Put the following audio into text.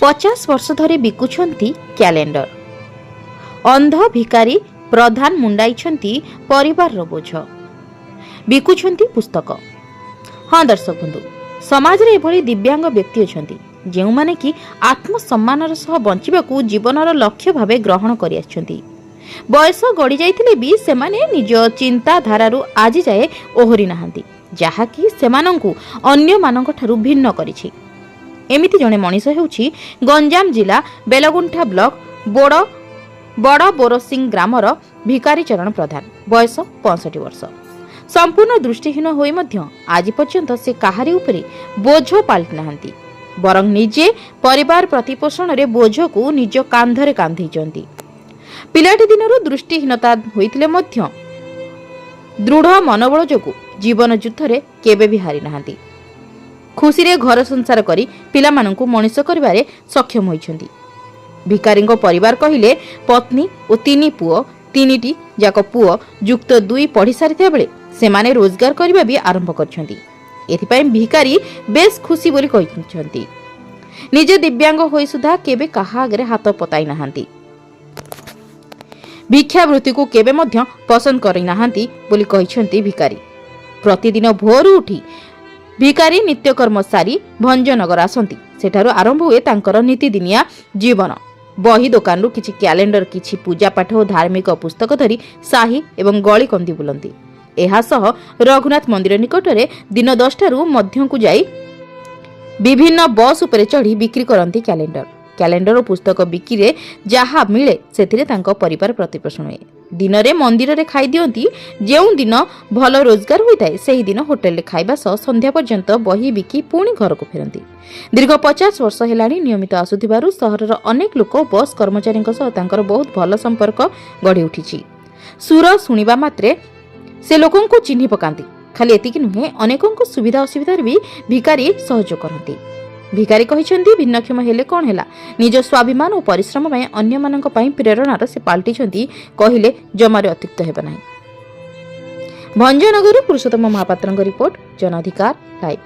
50 वर्ष धरी बिकुछंती क्यालेंडर। अंध भिकारी प्रधान मुंडाइछंती परिवार बोझ बिकुछंती पुस्तक। हाँ दर्शक बंधु, समाज रे एभली दिव्यांग व्यक्ति अछंती जेउ माने कि आत्मसम्मानर सह बंचिबाकू जीवनर लक्ष्य भावे ग्रहण करि आछंती। बयस गड़ी जाइथिले भी सेमाने निज चिंताधारारू आज जाए ओहरी नाहांती, जहाँकि सेमानंकू अन्य मानक ठारू भिन्न करिछि। एमिति जणे मनीष हेउछि गंजाम जिला बेलगुंठा ब्लॉक बड़ बोरसिंह ग्रामर भिकारी चरण प्रधान। बयस 65 वर्ष। संपूर्ण दृष्टिहीन होई मध्य आज पर्यंत से काहारी उपरे बोझ पाल्टी नाहांती, बरं निजे परिवार प्रतिपोषण रे बोझ को निज कांधरे कांधैचंती। पिलाटी दिनरू दृष्टिहीनता होइतिले मध्य दृढ़ मनोबल जोगु जीवन युद्ध रे केबे भी हारि नाहांती। खुशी रे घर संसार करी पिलामानंकु मनीष करिबारे सक्षम होइछंती। भिकारीଙ୍କ परिवार कहिले पत्नी और 3 पुओ, 3टी जाक पुओ युक्त 2 पढ़ी सारिथिया बेले सेमाने रोजगार करिबा भी आरंभ करछंती। एथिपाई भिकारी बेस खुशी बोली कहिछंती। निजे दिव्यांग होई सुधा केबे काहा आगरे हाथ पताई नाहांती। भिक्षावृत्ति को केबे मध्य पसंद करि नाहांती बोली कहिछंती भिकारी। प्रतिदिन भोर उठी भिकारी नित्यकर्म सारी भंजनगर आसंती। सेठारु आरंभ हुए तांकर नीतिदिनिया जीवन। बही दोकान किछि क्यालेंडर, किछि पूजा पाठ और धार्मिक पुस्तक धरी साही एवं गली कंदी बुलंती। एहा सह रघुनाथ मंदिर निकटरे दिन 10टारू मध्य को जाई विभिन्न बस उपरे चढ़ी बिक्री करंती क्यालेंडर। क्यालेंडर और पुस्तक बिक्री जहा मिले सेथिरे तांको परिवार प्रतिपोषण हुए। दिन रे मंदिर रे खाई दियंती। जेउ दिन भल रोजगार होइताय सेही दिन होटेल रे खाइबा सह संध्या पर्यंत बही बिकी पुणी घर को फेरंती। दीर्घ 50 वर्ष हेलाणी नियमित आसुथिबारु सहरर अनेक लोक बस कर्मचारी सह तांकर बहुत भल संपर्क गढ़ी उठिछि। सुर सुनिबा मात्रे से लोकन को चिन्हि पकांती। खाली एतिकी नुहे, अनेकों को सुविधा असुविधा भी भिकारी सहयोग करती। भिकारी कहिछंती भिन्नक्षम हेले कोन हेला, निज स्वाभिमान और परिश्रम पय अन्य मानक पय प्रेरणार से पाल्टिछंती कहिले जमारे अतिरिक्त हेबा नाही। भंजनगर पुरुषोत्तम महापात्रଙ୍କ रिपोर्ट, जन अधिकार लाइव।